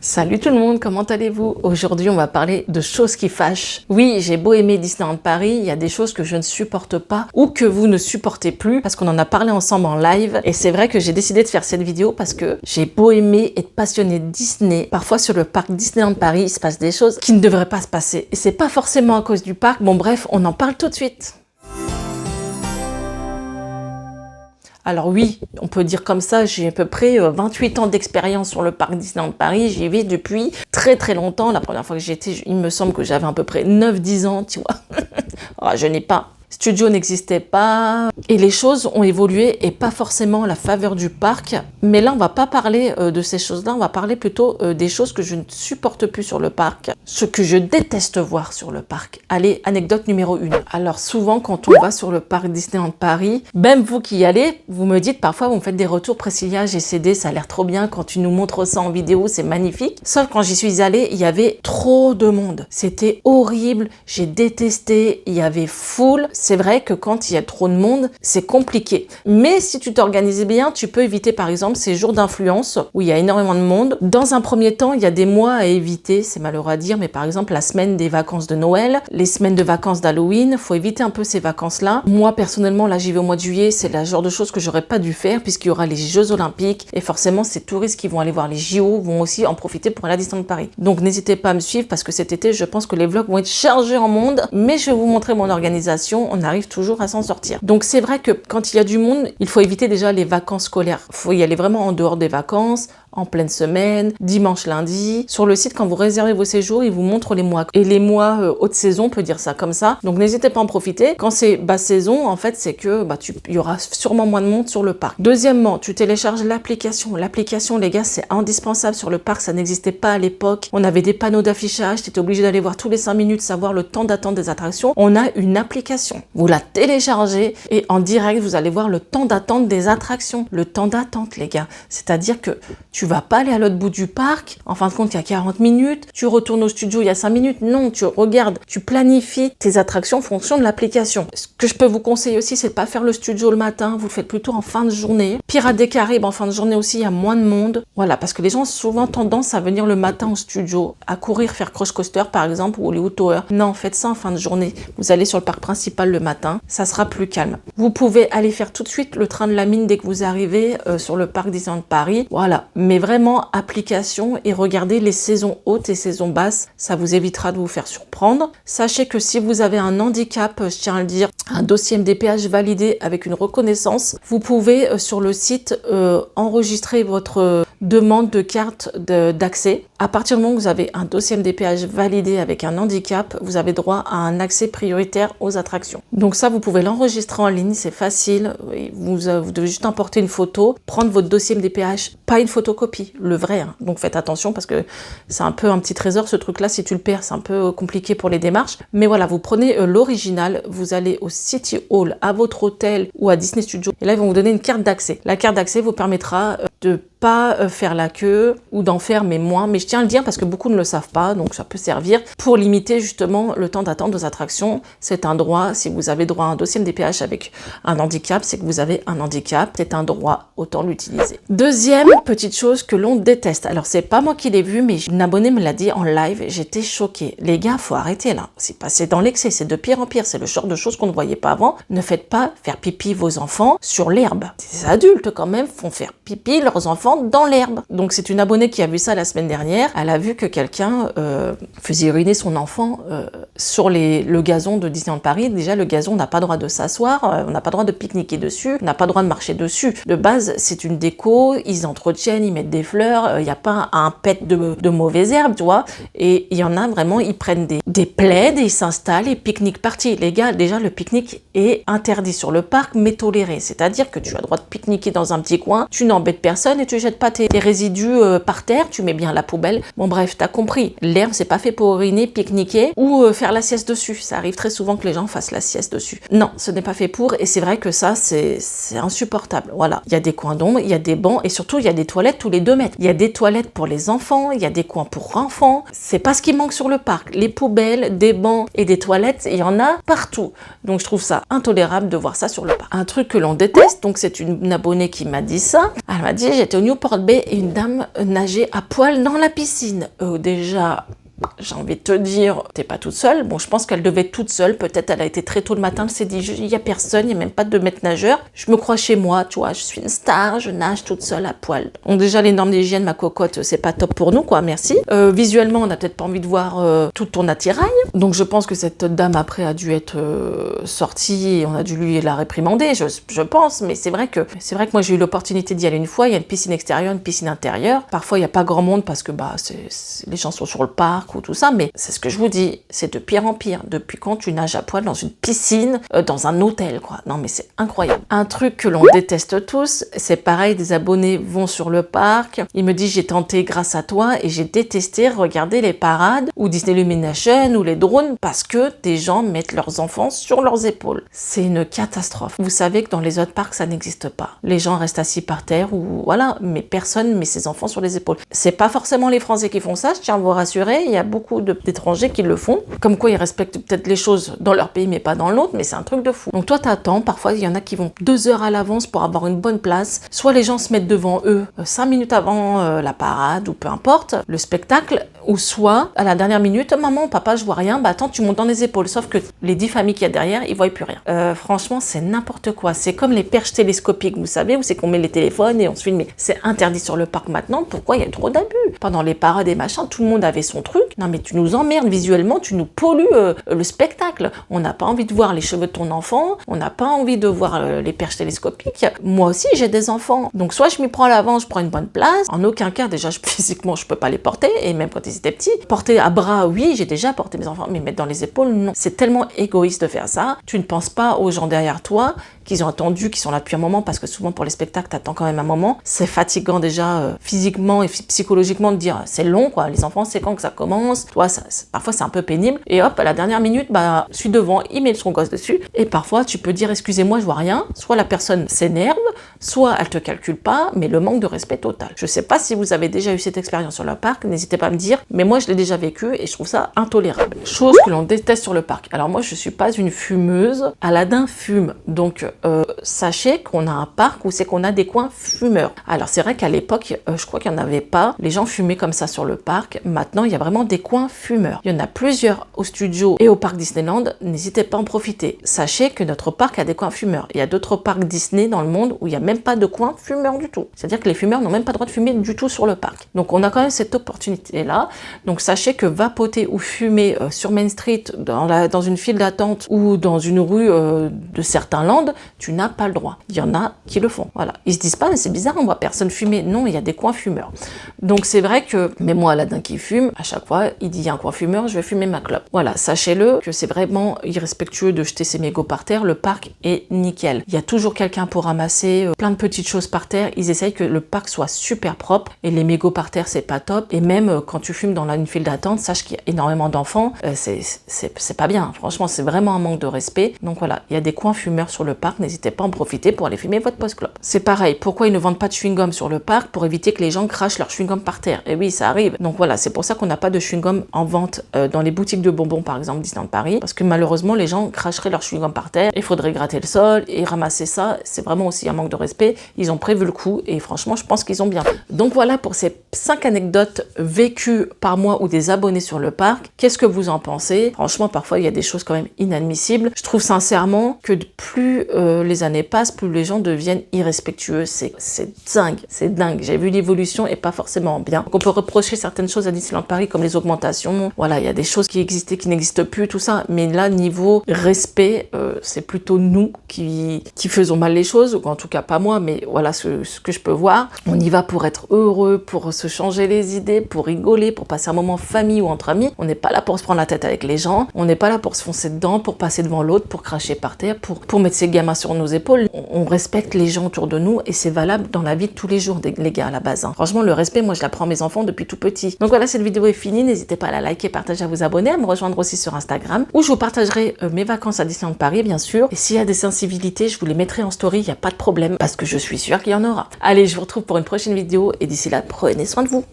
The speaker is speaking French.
Salut tout le monde, comment allez-vous? Aujourd'hui, on va parler de choses qui fâchent. Oui, j'ai beau aimer Disneyland Paris, il y a des choses que je ne supporte pas ou que vous ne supportez plus parce qu'on en a parlé ensemble en live. Et c'est vrai que j'ai décidé de faire cette vidéo parce que j'ai beau aimer être passionné de Disney. Parfois, sur le parc Disneyland Paris, il se passe des choses qui ne devraient pas se passer. Et c'est pas forcément à cause du parc. Bon, bref, on en parle tout de suite. Alors oui, on peut dire comme ça, j'ai à peu près 28 ans d'expérience sur le parc Disneyland Paris. J'y vais depuis très très longtemps. La première fois que j'y étais, il me semble que j'avais à peu près 9-10 ans, tu vois. Oh, je n'ai pas. Studio n'existait pas et les choses ont évolué et pas forcément à la faveur du parc. Mais là, on va pas parler de ces choses-là, on va parler plutôt des choses que je ne supporte plus sur le parc, ce que je déteste voir sur le parc. Allez, anecdote numéro 1. Alors souvent, quand on va sur le parc Disneyland Paris, même vous qui y allez, vous me dites parfois, vous me faites des retours, Priscilla, j'ai cédé, ça a l'air trop bien, quand tu nous montres ça en vidéo, c'est magnifique. Sauf quand j'y suis allée, il y avait trop de monde. C'était horrible, j'ai détesté, il y avait foule. C'est vrai que quand il y a trop de monde, c'est compliqué. Mais si tu t'organises bien, tu peux éviter par exemple ces jours d'influence où il y a énormément de monde. Dans un premier temps, il y a des mois à éviter, c'est malheureux à dire, mais par exemple la semaine des vacances de Noël, les semaines de vacances d'Halloween, faut éviter un peu ces vacances-là. Moi personnellement, là j'y vais au mois de juillet, c'est le genre de choses que j'aurais pas dû faire puisqu'il y aura les Jeux Olympiques et forcément ces touristes qui vont aller voir les JO vont aussi en profiter pour aller à Disneyland Paris. Donc n'hésitez pas à me suivre parce que cet été, je pense que les vlogs vont être chargés en monde, mais je vais vous montrer mon organisation. On arrive toujours à s'en sortir. Donc c'est vrai que quand il y a du monde, il faut éviter déjà les vacances scolaires. Il faut y aller vraiment en dehors des vacances, en pleine semaine, dimanche, lundi. Sur le site, quand vous réservez vos séjours, ils vous montrent les mois. Et les mois haute saison, on peut dire ça comme ça. Donc n'hésitez pas à en profiter. Quand c'est basse saison, en fait, c'est que il y aura sûrement moins de monde sur le parc. Deuxièmement, tu télécharges l'application. L'application, les gars, c'est indispensable sur le parc. Ça n'existait pas à l'époque. On avait des panneaux d'affichage. Tu étais obligé d'aller voir tous les 5 minutes, savoir le temps d'attente des attractions. On a une application. Vous la téléchargez et en direct, vous allez voir le temps d'attente des attractions. Le temps d'attente, les gars. C'est-à-dire que tu vas pas aller à l'autre bout du parc, en fin de compte il y a 40 minutes, tu retournes au studio il y a 5 minutes, non, tu regardes, tu planifies tes attractions en fonction de l'application. Ce que je peux vous conseiller aussi, c'est de pas faire le studio le matin, vous le faites plutôt en fin de journée. Pirates des Caraïbes, en fin de journée aussi, il y a moins de monde. Voilà, parce que les gens ont souvent tendance à venir le matin au studio, à courir faire Crush Coaster par exemple, ou Hollywood Tower. Non, faites ça en fin de journée. Vous allez sur le parc principal le matin, ça sera plus calme. Vous pouvez aller faire tout de suite le train de la mine dès que vous arrivez sur le parc Disneyland Paris. Voilà, mais vraiment application et regardez les saisons hautes et saisons basses, ça vous évitera de vous faire surprendre. Sachez que si vous avez un handicap, je tiens à le dire, un dossier MDPH validé avec une reconnaissance, vous pouvez sur le site enregistrer votre demande de carte d'accès. À partir du moment où vous avez un dossier MDPH validé avec un handicap, vous avez droit à un accès prioritaire aux attractions. Donc ça, vous pouvez l'enregistrer en ligne, c'est facile. Vous devez juste importer une photo, prendre votre dossier MDPH, pas une photocopie, le vrai. Hein. Donc faites attention parce que c'est un peu un petit trésor ce truc-là. Si tu le perds, c'est un peu compliqué pour les démarches. Mais voilà, vous prenez l'original, vous allez au City Hall, à votre hôtel ou à Disney Studio. Et là, ils vont vous donner une carte d'accès. La carte d'accès vous permettra de pas faire la queue ou d'en faire mais moins, mais je tiens à le dire parce que beaucoup ne le savent pas, donc ça peut servir pour limiter justement le temps d'attente aux attractions. C'est un droit, si vous avez droit à un dossier MDPH avec un handicap, c'est que vous avez un handicap, c'est un droit, autant l'utiliser. Deuxième petite chose que l'on déteste, alors c'est pas moi qui l'ai vu, mais une abonnée me l'a dit en live, j'étais choquée. Les gars, faut arrêter là, c'est passé dans l'excès, c'est de pire en pire, c'est le genre de choses qu'on ne voyait pas avant. Ne faites pas faire pipi vos enfants sur l'herbe. Des adultes quand même font faire pipi leurs enfants dans l'herbe. Donc c'est une abonnée qui a vu ça la semaine dernière. Elle a vu que quelqu'un faisait uriner son enfant sur le gazon de Disneyland Paris. Déjà le gazon, on n'a pas droit de s'asseoir, on n'a pas droit de pique-niquer dessus, on n'a pas droit de marcher dessus. De base, c'est une déco, ils entretiennent, ils mettent des fleurs, il n'y a pas un pet de mauvaises herbes, tu vois. Et il y en a vraiment, ils prennent des plaids et ils s'installent et pique-nique party. Les gars, déjà le pique-nique est interdit sur le parc, mais toléré. C'est-à-dire que tu as le droit de pique-niquer dans un petit coin, tu n'embêtes personne et tu jettes pas tes résidus par terre, tu mets bien la poubelle. Bon bref, t'as compris. L'herbe, c'est pas fait pour uriner, pique-niquer ou faire la sieste dessus. Ça arrive très souvent que les gens fassent la sieste dessus. Non, ce n'est pas fait pour et c'est vrai que ça, c'est insupportable. Voilà. Il y a des coins d'ombre, il y a des bancs et surtout, il y a des toilettes tous les 2 mètres. Il y a des toilettes pour les enfants, il y a des coins pour enfants. C'est pas ce qui manque sur le parc. Les poubelles, des bancs et des toilettes, il y en a partout. Donc je trouve ça intolérable de voir ça sur le parc. Un truc que l'on déteste, donc c'est une abonnée qui m'a dit ça. Elle m'a dit Tennessee, j'étais au Newport Bay et une dame nageait à poil dans la piscine. Déjà, j'ai envie de te dire, t'es pas toute seule. Bon, je pense qu'elle devait être toute seule. Peut-être elle a été très tôt le matin, elle s'est dit, il y a personne, il y a même pas de maître nageur. Je me crois chez moi, tu vois, je suis une star, je nage toute seule à poil. Donc déjà, les normes d'hygiène, ma cocotte, c'est pas top pour nous, quoi, merci. Visuellement, on n'a peut-être pas envie de voir tout ton attirail. Donc je pense que cette dame, après, a dû être sortie et on a dû lui la réprimander, je pense. Mais c'est vrai que moi, j'ai eu l'opportunité d'y aller une fois. Il y a une piscine extérieure, une piscine intérieure. Parfois, il n'y a pas grand monde parce que les gens sont sur le parc ou tout ça, mais c'est ce que je vous dis, c'est de pire en pire. Depuis quand tu nages à poil dans une piscine, dans un hôtel, quoi. Non, mais c'est incroyable. Un truc que l'on déteste tous, c'est pareil, des abonnés vont sur le parc, il me dit j'ai tenté grâce à toi et j'ai détesté regarder les parades ou Disney Illumination ou les drones parce que des gens mettent leurs enfants sur leurs épaules. C'est une catastrophe. Vous savez que dans les autres parcs, ça n'existe pas. Les gens restent assis par terre ou voilà, mais personne met ses enfants sur les épaules. C'est pas forcément les Français qui font ça, je tiens à vous rassurer, il y a beaucoup d'étrangers qui le font, comme quoi ils respectent peut-être les choses dans leur pays mais pas dans l'autre, mais c'est un truc de fou. Donc toi t'attends, parfois il y en a qui vont 2 heures à l'avance pour avoir une bonne place, soit les gens se mettent devant eux 5 minutes avant la parade ou peu importe, le spectacle, ou soit à la dernière minute, maman, papa, je vois rien, bah attends, tu montes dans les épaules, sauf que les 10 familles qu'il y a derrière, ils voient plus rien. Franchement, c'est n'importe quoi, c'est comme les perches télescopiques, vous savez, où c'est qu'on met les téléphones et on se filme, mais c'est interdit sur le parc maintenant, pourquoi il y a trop d'abus? Pendant les parades et machin, tout le monde avait son truc, non mais tu nous emmerdes visuellement, tu nous pollues le spectacle, on n'a pas envie de voir les cheveux de ton enfant, on n'a pas envie de voir les perches télescopiques, moi aussi j'ai des enfants, donc soit je m'y prends à l'avance, je prends une bonne place, en aucun cas déjà physiquement je peux pas les porter, et même quand ils étaient petits, porter à bras, oui, j'ai déjà porté mes enfants, mais mettre dans les épaules, non. C'est tellement égoïste de faire ça, tu ne penses pas aux gens derrière toi, qu'ils ont attendu, qui sont là depuis un moment, parce que souvent pour les spectacles, t'attends quand même un moment. C'est fatigant déjà physiquement et psychologiquement de dire c'est long, quoi. Les enfants, c'est quand que ça commence. Toi, parfois c'est un peu pénible. Et hop, à la dernière minute, bah, celui devant, il met son gosse dessus. Et parfois, tu peux dire excusez-moi, je vois rien. Soit la personne s'énerve, soit elle te calcule pas, mais le manque de respect total. Je sais pas si vous avez déjà eu cette expérience sur le parc, n'hésitez pas à me dire, mais moi je l'ai déjà vécu et je trouve ça intolérable. Chose que l'on déteste sur le parc. Alors moi, je suis pas une fumeuse. Aladin fume, donc sachez qu'on a un parc où c'est qu'on a des coins fumeurs. Alors c'est vrai qu'à l'époque, je crois qu'il n'y en avait pas. Les gens fumaient comme ça sur le parc. Maintenant, il y a vraiment des coins fumeurs. Il y en a plusieurs au studio et au parc Disneyland. N'hésitez pas à en profiter. Sachez que notre parc a des coins fumeurs. Il y a d'autres parcs Disney dans le monde où il n'y a même pas de coins fumeurs du tout. C'est-à-dire que les fumeurs n'ont même pas le droit de fumer du tout sur le parc. Donc on a quand même cette opportunité-là. Donc sachez que vapoter ou fumer sur Main Street, dans une file d'attente ou dans une rue de certains lands, tu n'as pas le droit. Il y en a qui le font. Voilà. Ils se disent pas, mais c'est bizarre, on voit personne fumer. Non, il y a des coins fumeurs. Donc c'est vrai que, mais moi, Aladin qui fume, à chaque fois, il dit il y a un coin fumeur, je vais fumer ma clope. Voilà, sachez-le que c'est vraiment irrespectueux de jeter ses mégots par terre. Le parc est nickel. Il y a toujours quelqu'un pour ramasser plein de petites choses par terre. Ils essayent que le parc soit super propre et les mégots par terre, c'est pas top. Et même quand tu fumes dans une file d'attente, sache qu'il y a énormément d'enfants. C'est pas bien. Franchement, c'est vraiment un manque de respect. Donc voilà, il y a des coins fumeurs sur le parc. N'hésitez pas à en profiter pour aller fumer votre post-clope. C'est pareil, pourquoi ils ne vendent pas de chewing-gum sur le parc? Pour éviter que les gens crachent leur chewing-gum par terre. Et oui, ça arrive. Donc voilà, c'est pour ça qu'on n'a pas de chewing-gum en vente dans les boutiques de bonbons, par exemple, Disneyland Paris, parce que malheureusement, les gens cracheraient leur chewing-gum par terre. Il faudrait gratter le sol et ramasser ça. C'est vraiment aussi un manque de respect. Ils ont prévu le coup et franchement, je pense qu'ils ont bien fait. Donc voilà pour ces 5 anecdotes vécues par moi ou des abonnés sur le parc. Qu'est-ce que vous en pensez? Franchement, parfois, il y a des choses quand même inadmissibles. Je trouve sincèrement que plus les années passent, plus les gens deviennent irrespectueux. C'est dingue, c'est dingue. J'ai vu l'évolution et pas forcément bien. Donc on peut reprocher certaines choses à Disneyland Paris comme les augmentations. Voilà, il y a des choses qui existaient, qui n'existent plus, tout ça. Mais là, niveau respect, c'est plutôt nous qui faisons mal les choses, ou en tout cas pas moi, mais voilà ce que je peux voir. On y va pour être heureux, pour se changer les idées, pour rigoler, pour passer un moment famille ou entre amis. On n'est pas là pour se prendre la tête avec les gens. On n'est pas là pour se foncer dedans, pour passer devant l'autre, pour cracher par terre, pour mettre ses gamins sur nos épaules. On respecte les gens autour de nous et c'est valable dans la vie de tous les jours, les gars, à la base. Franchement, le respect, moi, je l'apprends à mes enfants depuis tout petit. Donc voilà, cette vidéo est finie. N'hésitez pas à la liker, partager, à vous abonner, à me rejoindre aussi sur Instagram, où je vous partagerai mes vacances à Disneyland Paris, bien sûr. Et s'il y a des sensibilités, je vous les mettrai en story, il n'y a pas de problème, parce que je suis sûre qu'il y en aura. Allez, je vous retrouve pour une prochaine vidéo et d'ici là, prenez soin de vous.